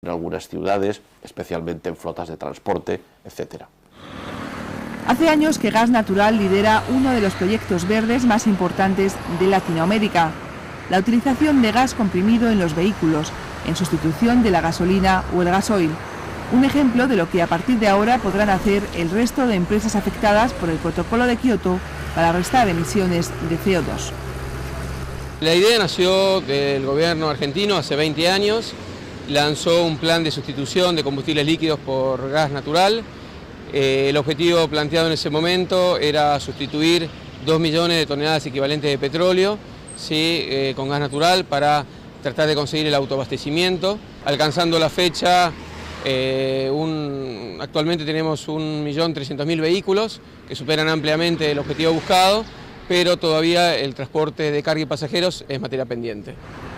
en algunas ciudades, especialmente en flotas de transporte, etc. Hace años que Gas Natural lidera uno de los proyectos verdes más importantes de Latinoamérica, la utilización de gas comprimido en los vehículos, en sustitución de la gasolina o el gasoil. Un ejemplo de lo que a partir de ahora podrán hacer el resto de empresas afectadas por el Protocolo de Kioto para restar emisiones de CO2. La idea nació del gobierno argentino hace 20 años, lanzó un plan de sustitución de combustibles líquidos por gas natural. El objetivo planteado en ese momento era sustituir 2 millones de toneladas equivalentes de petróleo con gas natural para tratar de conseguir el autoabastecimiento. Alcanzando la fecha, actualmente tenemos 1.300.000 vehículos que superan ampliamente el objetivo buscado, pero todavía el transporte de carga y pasajeros es materia pendiente.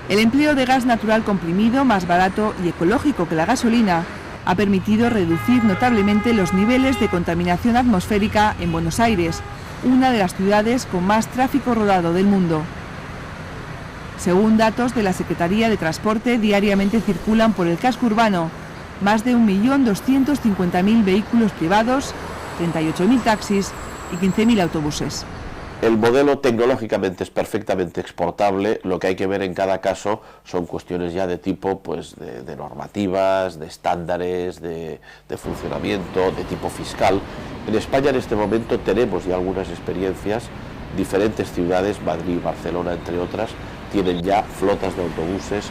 El empleo de gas natural comprimido, más barato y ecológico que la gasolina, ha permitido reducir notablemente los niveles de contaminación atmosférica en Buenos Aires, una de las ciudades con más tráfico rodado del mundo. Según datos de la Secretaría de Transporte, diariamente circulan por el casco urbano más de 1.250.000 vehículos privados, 38.000 taxis y 15.000 autobuses. El modelo tecnológicamente es perfectamente exportable, lo que hay que ver en cada caso son cuestiones ya de tipo de normativas, de estándares, de funcionamiento, de tipo fiscal. En España en este momento tenemos ya algunas experiencias, diferentes ciudades, Madrid y Barcelona entre otras, tienen ya flotas de autobuses,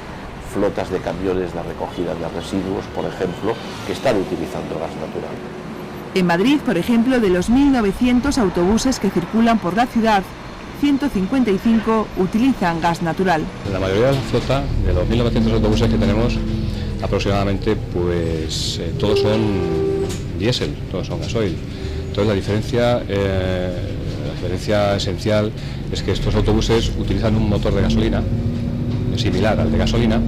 flotas de camiones de recogida de residuos, por ejemplo, que están utilizando gas natural. En Madrid, por ejemplo, de los 1.900 autobuses que circulan por la ciudad, 155 utilizan gas natural. La mayoría de la flota, de los 1.900 autobuses que tenemos, aproximadamente todos son diésel, todos son gasoil. Entonces la diferencia esencial es que estos autobuses utilizan un motor de gasolina, similar al de gasolina,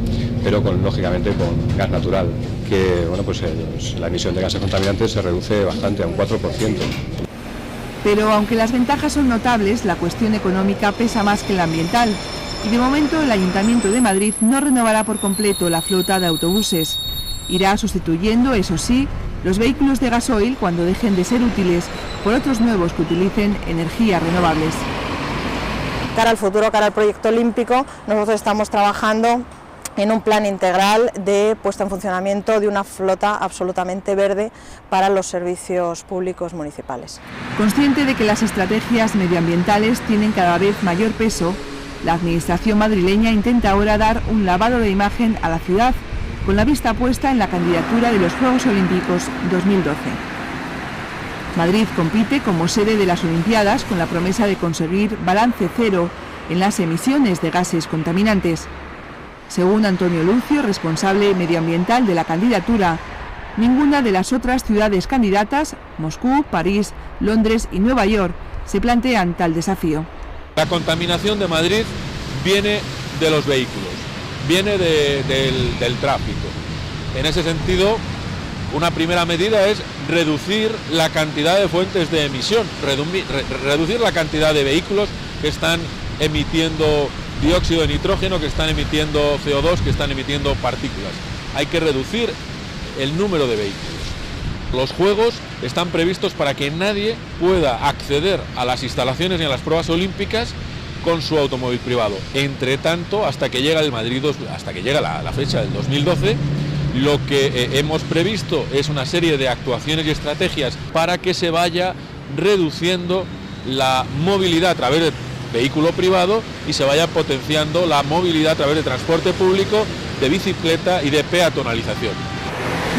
pero lógicamente con gas natural, que la emisión de gases contaminantes se reduce bastante, a un 4%. Pero aunque las ventajas son notables, la cuestión económica pesa más que la ambiental. Y de momento el Ayuntamiento de Madrid no renovará por completo la flota de autobuses. Irá sustituyendo, eso sí, los vehículos de gasoil cuando dejen de ser útiles por otros nuevos que utilicen energías renovables. Cara al futuro, cara al proyecto olímpico, nosotros estamos trabajando en un plan integral de puesta en funcionamiento de una flota absolutamente verde para los servicios públicos municipales. Consciente de que las estrategias medioambientales tienen cada vez mayor peso, la Administración madrileña intenta ahora dar un lavado de imagen a la ciudad, con la vista puesta en la candidatura de los Juegos Olímpicos 2012. Madrid compite como sede de las Olimpiadas con la promesa de conseguir balance cero en las emisiones de gases contaminantes. Según Antonio Lucio, responsable medioambiental de la candidatura, ninguna de las otras ciudades candidatas, Moscú, París, Londres y Nueva York, se plantean tal desafío. La contaminación de Madrid viene de los vehículos, viene del tráfico. En ese sentido, una primera medida es reducir la cantidad de fuentes de emisión, reducir la cantidad de vehículos que están emitiendo dióxido de nitrógeno, que están emitiendo CO2, que están emitiendo partículas. Hay que reducir el número de vehículos. Los juegos están previstos para que nadie pueda acceder a las instalaciones ni a las pruebas olímpicas con su automóvil privado. Entre tanto, hasta que llega la fecha del 2012, lo que hemos previsto es una serie de actuaciones y estrategias para que se vaya reduciendo la movilidad a través de vehículo privado y se vaya potenciando la movilidad a través de transporte público, de bicicleta y de peatonalización.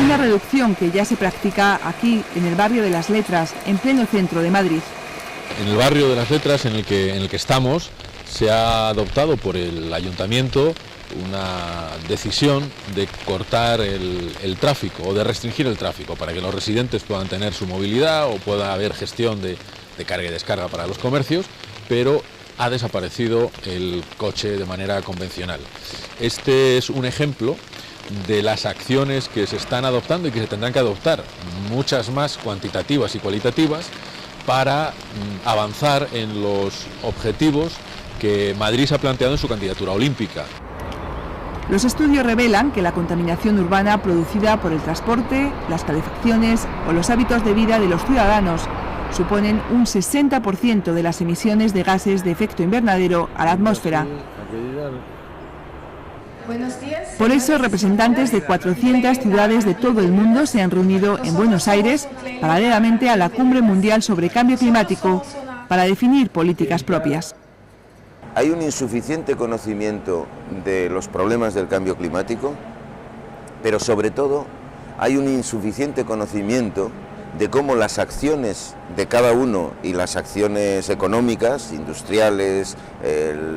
Una reducción que ya se practica aquí, en el barrio de Las Letras, en pleno centro de Madrid. En el barrio de Las Letras en el que estamos, se ha adoptado por el ayuntamiento una decisión de cortar el tráfico o de restringir el tráfico para que los residentes puedan tener su movilidad o pueda haber gestión de carga y descarga para los comercios, pero ha desaparecido el coche de manera convencional. Este es un ejemplo de las acciones que se están adoptando y que se tendrán que adoptar, muchas más cuantitativas y cualitativas, para avanzar en los objetivos que Madrid se ha planteado en su candidatura olímpica. Los estudios revelan que la contaminación urbana producida por el transporte, las calefacciones o los hábitos de vida de los ciudadanos suponen un 60% de las emisiones de gases de efecto invernadero a la atmósfera. Por eso, representantes de 400 ciudades de todo el mundo se han reunido en Buenos Aires, paralelamente a la Cumbre Mundial sobre Cambio Climático, para definir políticas propias. Hay un insuficiente conocimiento de los problemas del cambio climático, pero sobre todo hay un insuficiente conocimiento de cómo las acciones de cada uno y las acciones económicas, industriales,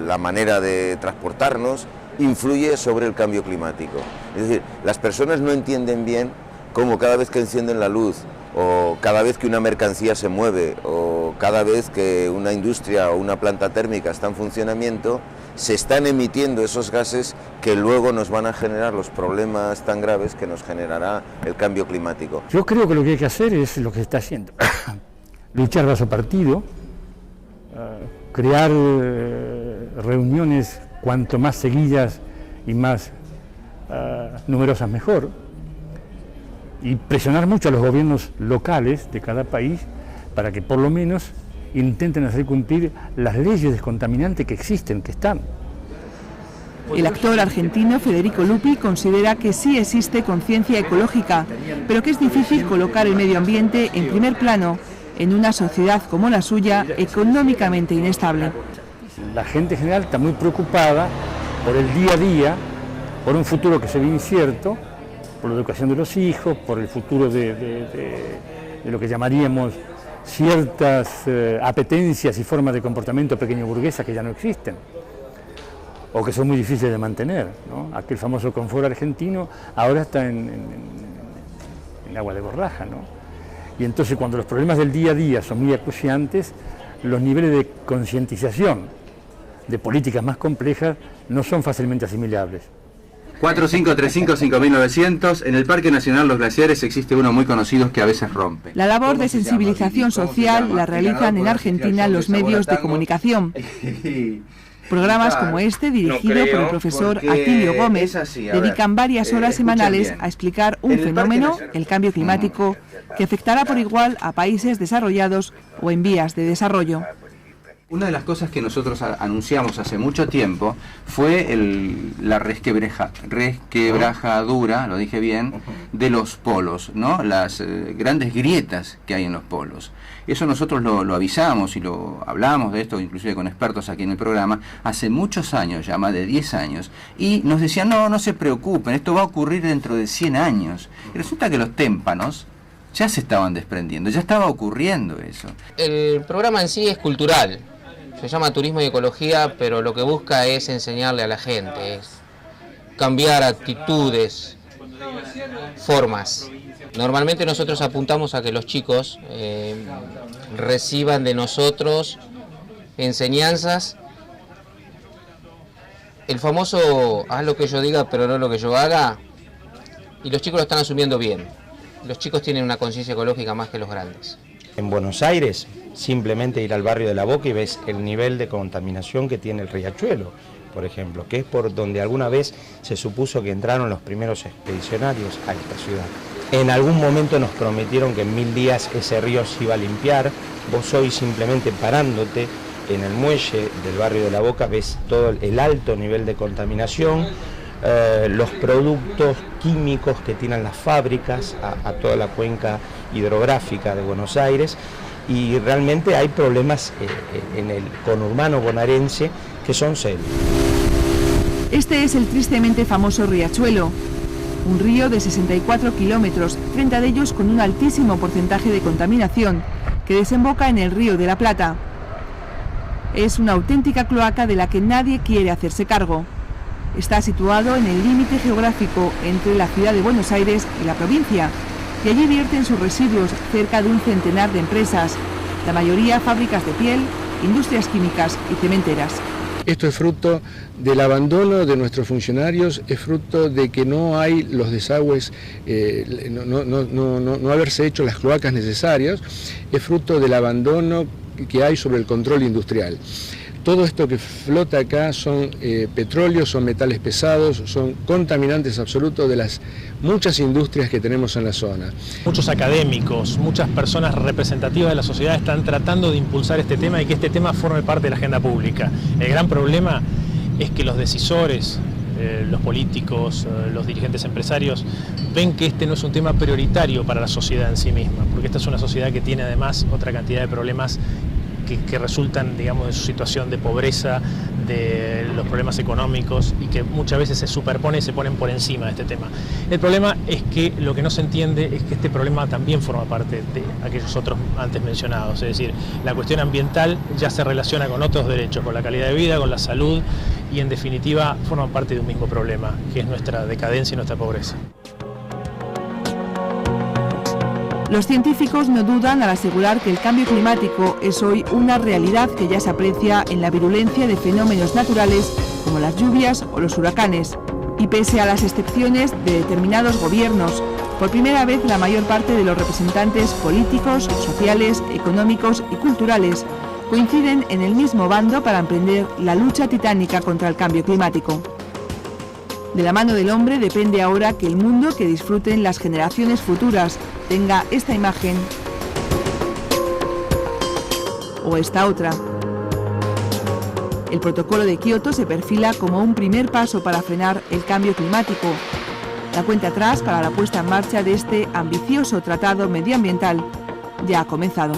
la manera de transportarnos, influye sobre el cambio climático. Es decir, las personas no entienden bien cómo cada vez que encienden la luz, o cada vez que una mercancía se mueve, o cada vez que una industria o una planta térmica está en funcionamiento, se están emitiendo esos gases que luego nos van a generar los problemas tan graves que nos generará el cambio climático. Yo creo que lo que hay que hacer es lo que se está haciendo, luchar bajo partido, crear reuniones cuanto más seguidas y más numerosas mejor, y presionar mucho a los gobiernos locales de cada país para que por lo menos intenten hacer cumplir las leyes descontaminantes que existen, que están. El actor argentino Federico Lupi considera que sí existe conciencia ecológica, pero que es difícil colocar el medio ambiente en primer plano en una sociedad como la suya, económicamente inestable. La gente en general está muy preocupada por el día a día, por un futuro que se ve incierto, por la educación de los hijos, por el futuro de lo que llamaríamos ciertas apetencias y formas de comportamiento pequeño burguesa que ya no existen, o que son muy difíciles de mantener, ¿no? Aquel famoso confort argentino ahora está en agua de borraja, ¿no? Y entonces, cuando los problemas del día a día son muy acuciantes, los niveles de concientización de políticas más complejas no son fácilmente asimilables. 4535-5900, en el Parque Nacional Los Glaciares existe uno muy conocido que a veces rompe. La labor de sensibilización social la realizan en Argentina los medios de comunicación. Programas como este, dirigido por el profesor Atilio Gómez, dedican varias horas semanales a explicar un fenómeno, el cambio climático, que afectará por igual a países desarrollados o en vías de desarrollo. Una de las cosas que nosotros anunciamos hace mucho tiempo fue la resquebrajadura, lo dije bien, de los polos, ¿no? Las grandes grietas que hay en los polos. Eso nosotros lo avisamos y lo hablamos de esto, inclusive con expertos aquí en el programa, hace muchos años, ya más de 10 años, y nos decían, no se preocupen, esto va a ocurrir dentro de 100 años. Y resulta que los témpanos ya se estaban desprendiendo, ya estaba ocurriendo eso. El programa en sí es cultural. Se llama Turismo y Ecología, pero lo que busca es enseñarle a la gente, es cambiar actitudes, formas. Normalmente nosotros apuntamos a que los chicos reciban de nosotros enseñanzas. El famoso haz lo que yo diga pero no lo que yo haga, y los chicos lo están asumiendo bien. Los chicos tienen una conciencia ecológica más que los grandes. En Buenos Aires, simplemente ir al barrio de La Boca y ves el nivel de contaminación que tiene el riachuelo, por ejemplo, que es por donde alguna vez se supuso que entraron los primeros expedicionarios a esta ciudad. En algún momento nos prometieron que en 1000 días ese río se iba a limpiar. Vos hoy simplemente parándote en el muelle del barrio de La Boca ves todo el alto nivel de contaminación, los productos químicos que tienen las fábricas a toda la cuenca hidrográfica de Buenos Aires, y realmente hay problemas en el conurbano bonaerense que son serios. Este es el tristemente famoso riachuelo, un río de 64 kilómetros, 30 de ellos con un altísimo porcentaje de contaminación, que desemboca en el Río de la Plata. Es una auténtica cloaca de la que nadie quiere hacerse cargo. Está situado en el límite geográfico entre la ciudad de Buenos Aires y la provincia, y allí vierten sus residuos cerca de un centenar de empresas, la mayoría fábricas de piel, industrias químicas y cementeras. Esto es fruto del abandono de nuestros funcionarios, es fruto de que no hay los desagües, no haberse hecho las cloacas necesarias, es fruto del abandono que hay sobre el control industrial. todo esto que flota acá son petróleo, son metales pesados, son contaminantes absolutos de las muchas industrias que tenemos en la zona. Muchos académicos, muchas personas representativas de la sociedad están tratando de impulsar este tema y que este tema forme parte de la agenda pública. El gran problema es que los decisores, los políticos, los dirigentes empresarios, ven que este no es un tema prioritario para la sociedad en sí misma, porque esta es una sociedad que tiene además otra cantidad de problemas que resultan, digamos, de su situación de pobreza, de los problemas económicos y que muchas veces se superponen y se ponen por encima de este tema. El problema es que lo que no se entiende es que este problema también forma parte de aquellos otros antes mencionados, es decir, la cuestión ambiental ya se relaciona con otros derechos, con la calidad de vida, con la salud y en definitiva forman parte de un mismo problema, que es nuestra decadencia y nuestra pobreza. Los científicos no dudan al asegurar que el cambio climático es hoy una realidad que ya se aprecia en la virulencia de fenómenos naturales como las lluvias o los huracanes. Y pese a las excepciones de determinados gobiernos, por primera vez la mayor parte de los representantes políticos, sociales, económicos y culturales coinciden en el mismo bando para emprender la lucha titánica contra el cambio climático. De la mano del hombre depende ahora que el mundo que disfruten las generaciones futuras tenga esta imagen o esta otra. El protocolo de Kioto se perfila como un primer paso para frenar el cambio climático. La cuenta atrás para la puesta en marcha de este ambicioso tratado medioambiental ya ha comenzado.